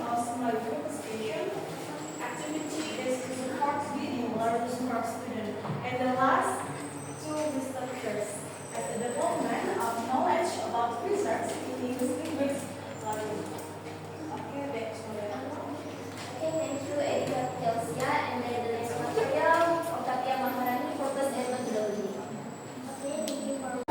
of my focus station activity is to support reading learners for students. And the last two structures as a development of knowledge about research in linguistics learning. Okay, back to the Okay, thank you, Edgar Telsia. And then the next material, Octavia Maharani, Focus and Methodology. Okay, thank you for.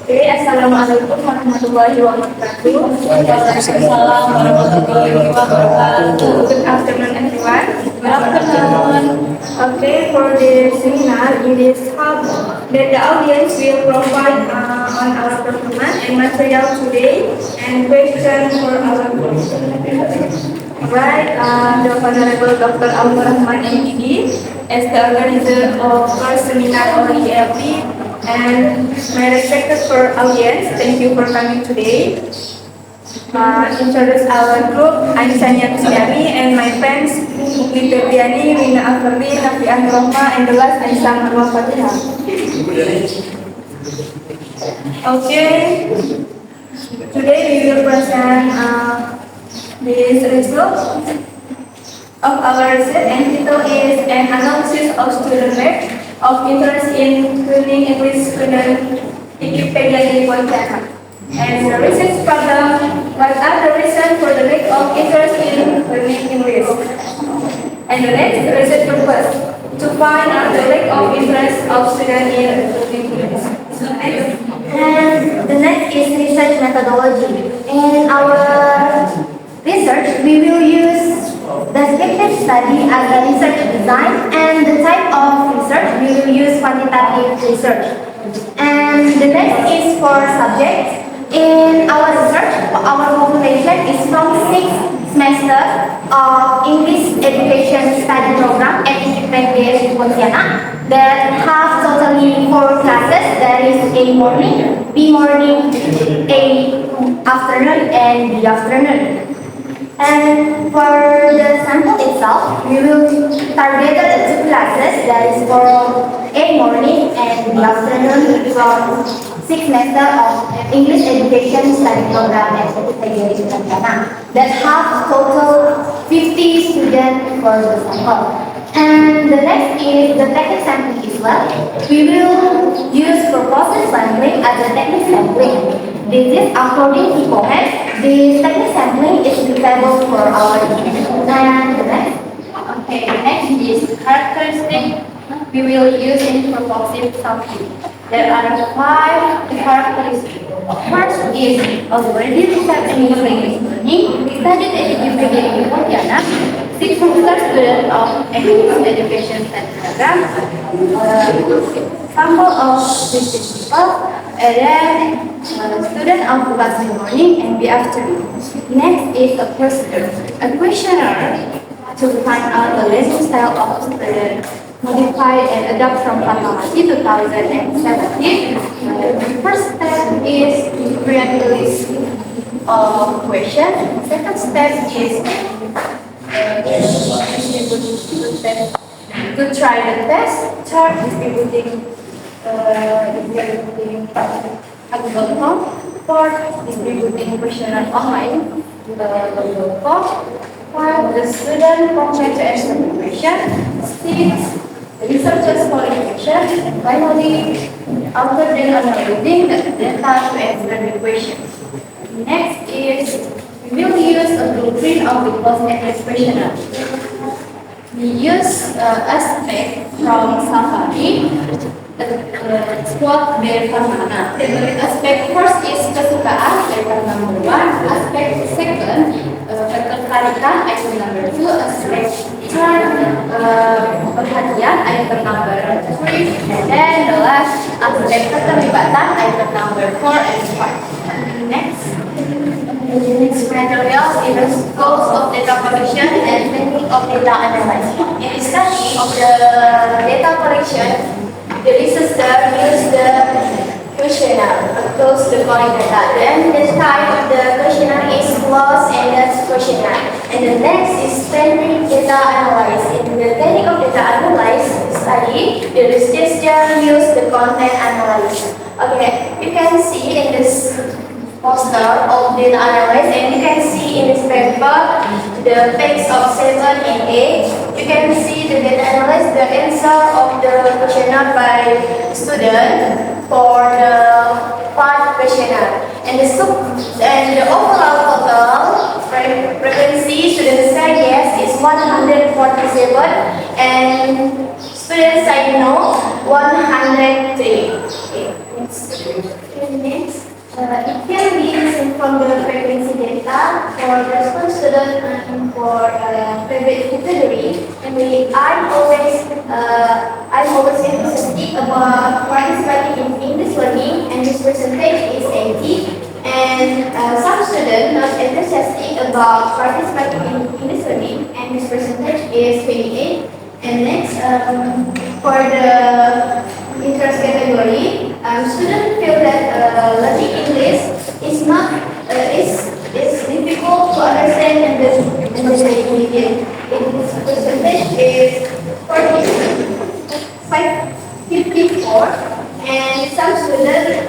Oke, Assalamualaikum warahmatullahi wabarakatuh. Waalaikumsalam warahmatullahi wabarakatuh. Good afternoon, everyone. Good afternoon. Okay, for the seminar, it is hub that the audience will provide on our performance and material today and question for our group. Right, the Honorable Dr. Aumur Rahman MD as the organizer of our seminar on ELP. And my respected for audience, thank you for coming today. Introduce our group, I'm Sania Kusniami, and my friends, Mukli Febriani, Wina Akbarbi, Nafiah Rohma, and the last, and Sam Arwah Fatihah. Okay, today we will present this result of our research, and title is an analysis of student rate of interest in learning English student Wikipedia di Pontianak. And the research problem, what are the reasons for the lack of interest in learning English? And the next research purpose, to find out the lack of interest of students in learning English. And the next is research methodology. In our research, we will use descriptive study as a research design, and the type of research we will use quantitative research. And the next is for subjects. In our research, our population is from 6 semesters of English education study program at Wikipedia Pontianak that have totally 4 classes. There is A morning, B morning, A afternoon, and B afternoon. And for the sample itself, we will target the 2 classes, that is for A morning and B afternoon from 6 semester of English education study program at Wikipedia Pontianak that have total 50 students for the sample. And the next is the technique sampling as well. We will use proposal sampling as a technique sampling. This is according to Cohen. This technique sampling is suitable for our unit. And the next. Okay, next is characteristic we will use in propositive sampling. There are 5 characteristics. First is already research in English learning. We studied at Wikipedia Pontianak 600 students of English education study program. Sample of these people, and then student of class in morning and B afternoon. Next is a procedure, a questionnaire to find out the learning style of student, modified and adapt from Fatality 2017. First step is to create a list of questions. Second step is to try the test. Third, distributing a Google Form. Fourth, distributing questionnaire online, Google Form. 5, the student project to answer the question. 6, the researchers qualification. And finally, after then analyzing the data to answer the question. Next is, we will use a blueprint of the post-matrix questionnaire. We use aspect from Safari, squad dari Farmana. Aspek first is kesukaan, item number 1. Aspek second, ketertarikan, item number 2. Aspek third, perhatian, item number 3. And then the last, aspek keterlibatan, item number 4 and 5. Next. The next material is goals of data collection and technique of data analysis. In the study of the data collection, the researcher used the questionnaire across the calling data. Then the type of the questionnaire is closed-ended questionnaire. And the next is technique data analysis. In the technique of data analysis study, the researcher used the content analysis. Okay, you can see in this poster of data analysis, and you can see in this page refer the page of 7 and 8. You can see the data analysis, the answer of the questionnaire by student for the part questionnaire. And the overall total frequency students say yes is 147 and students say no 103. Okay, next. It can be seen from the frequency data for response student and for private category. And I'm always enthusiastic about participating in English learning, and this percentage is 80. And some students not enthusiastic about participating in English learning, and this percentage is 28. And next, for the interest category, students feel that learning English is not is difficult to understand and the immediate. This percentage is 54, and some students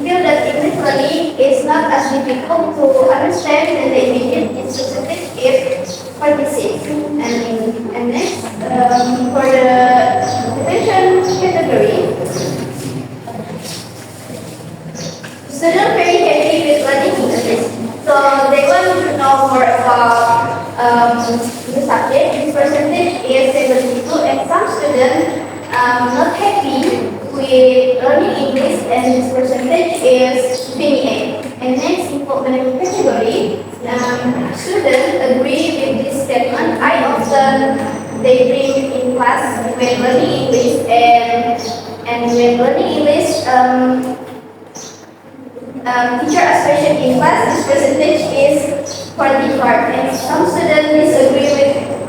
feel that English learning is not as difficult to understand and the immediate. This percentage is 46. And next, for the attention category, students very happy with learning English, so they want to know more about the subject. This percentage is 72, and some students not happy with learning English, and this percentage is 28. And next, in cognitive category, students agree with this statement. I often they bring in class when learning English, and when learning English, teacher ask question in class. This percentage is 45. And some students disagree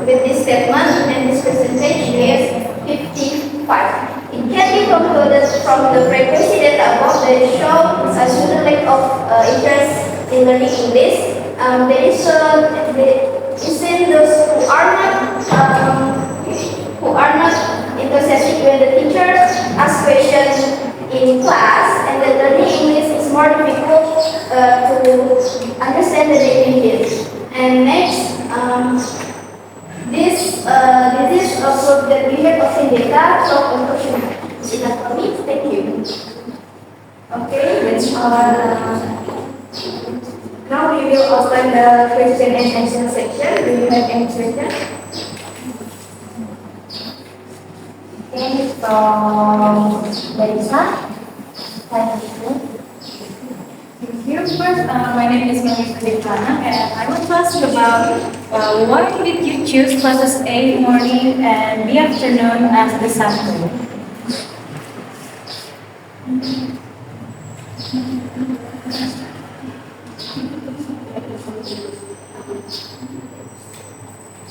with this statement, and this percentage is 55. It can be concluded from the frequency data above that show a student lack of interest in learning English. There is those who are not enthusiastic when the teacher asks questions in class, and the learning English is more difficult to understand than the English. And next, this is also the limit of the data from conclusion. Is that for me? Thank you. Okay, now we will open the question and answer section. Do you have any question? Okay, from Larissa. Thank you. Thank you. First, my name is Melissa Devana, and I want to ask about why did you choose classes A morning and B afternoon as the subject?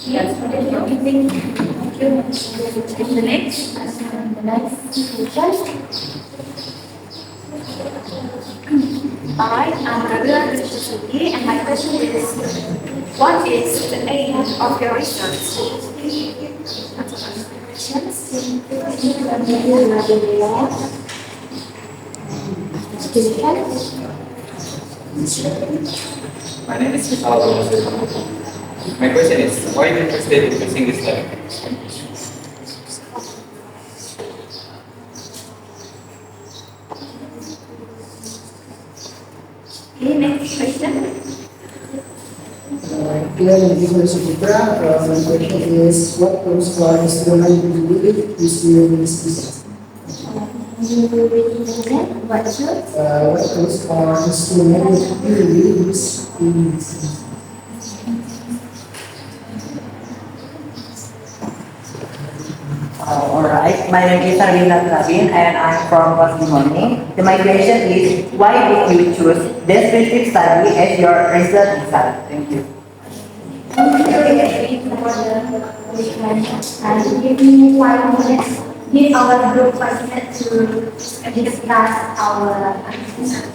Yes, thank you. Thank you. The next question. Hi, I'm Gabriela Krishnasetti, and my question is, what is the aim of your research? My name is Rizal. My question is, why are you interested in using this learning? Okay, next question. Here in the Sutra, my question is, what comes for the student to do is during this business? What comes for the student to do is in this Alright, my name is Arina Travin and I'm from Wasimoni. My question is, why did you choose descriptive study as your research design? Thank you. And give me 5 minutes. Give our group 5 minutes to discuss our answers.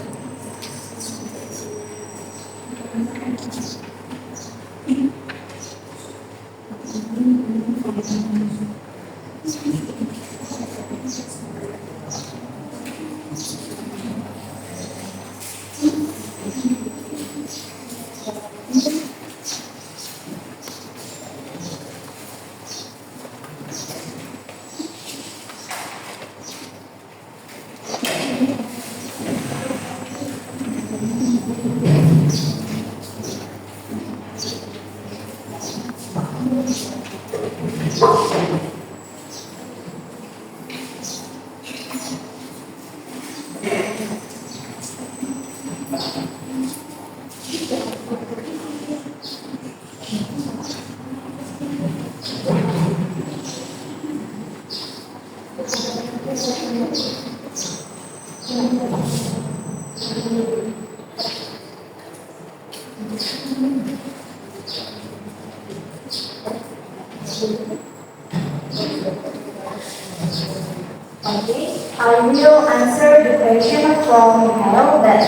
Okay, I will answer the question from Harold. That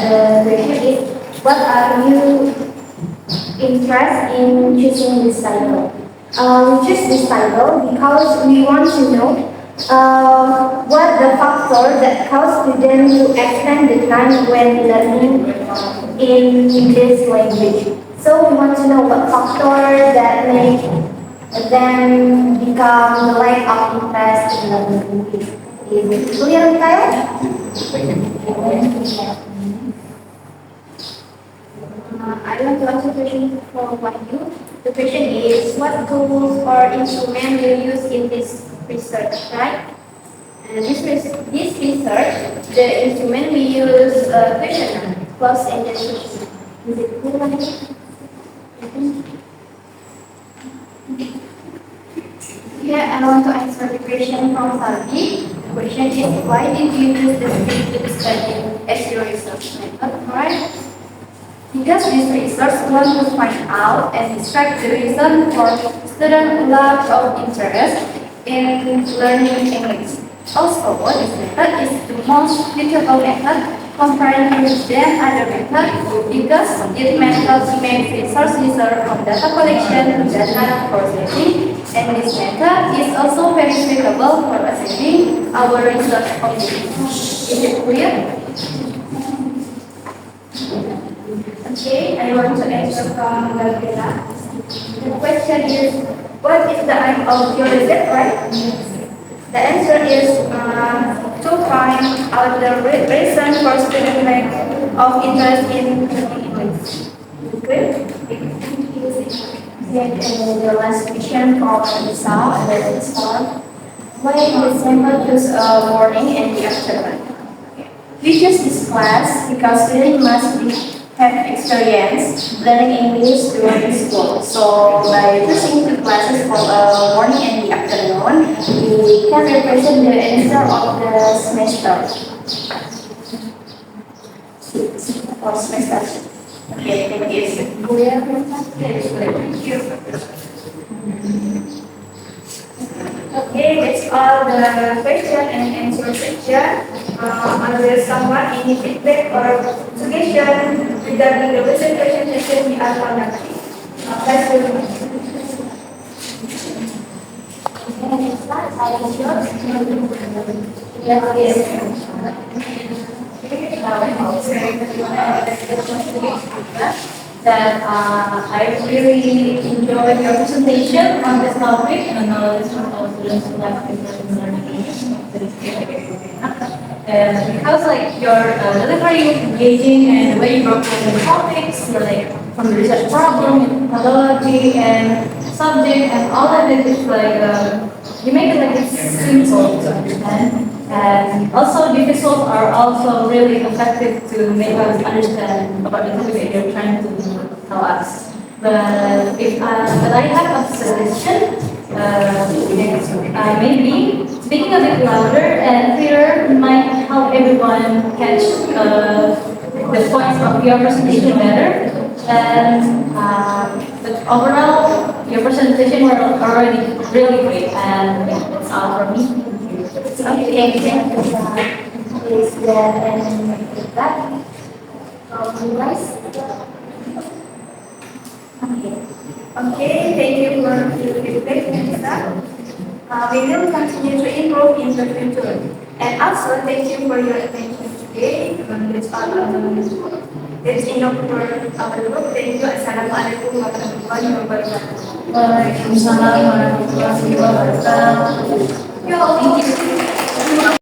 the question is, what are you interested in choosing this title? We choose this title because we want to know what the factor that cause students to extend the time when learning in this language. So we want to know what factor that make them become the lack of interest in learning English. Is it clear, Kyle? I want to ask a question for you. The question is, what tools or instrument you use in this research, right? And this research, the instrument we use questionnaire, plus and description. Is it clear? Yeah, I want to answer the question from Salvi. The question is, why did you use the descriptive study as your research method, right? Because this research wants to find out and describe the reason for students' lack of interest in learning English. Also, this method is the most suitable method compared with the other method because it methods make research user of data collection, data processing, and this method is also very suitable for assessing our research objectives. Is it clear? Okay, I want to answer from Gabriela. The question is, what is the aim of your research, right? The answer is to find out the reason for student lack of interest in learning English. Good. And the last question from Lisa, that is why the sample choose morning and the afternoon? We choose this class because students must have experience learning English during school. So by choosing two classes for morning and the afternoon, we can represent the answer of the semester. Or semester. Okay, thank you. Thank you. Okay, that's all the question and answer section. Are there someone any feedback or suggestion regarding the presentation session we are conducting? Let's do that I really enjoyed your presentation on this topic and knowledge from our students who like learning English. And because your delivery was engaging and the way you broke down the topics, from the research problem, methodology, and subject, and all of it is you make it simple to understand. And also the visuals are also really effective to make us understand about the topic that you're trying to tell us. But but I have a suggestion. Maybe speaking a bit louder and clearer might help everyone catch the points of your presentation better. And but overall, your presentation were already really great. And yeah, that's all from me. Okay, thank you. Is there any feedback from you guys? Okay, thank you for your feedback, Melissa. We will continue to improve in the future. And also, thank you for your attention today. That's enough for our group. Thank you. Assalamualaikum warahmatullahi wabarakatuh. Waalaikumsalam warahmatullahi wabarakatuh.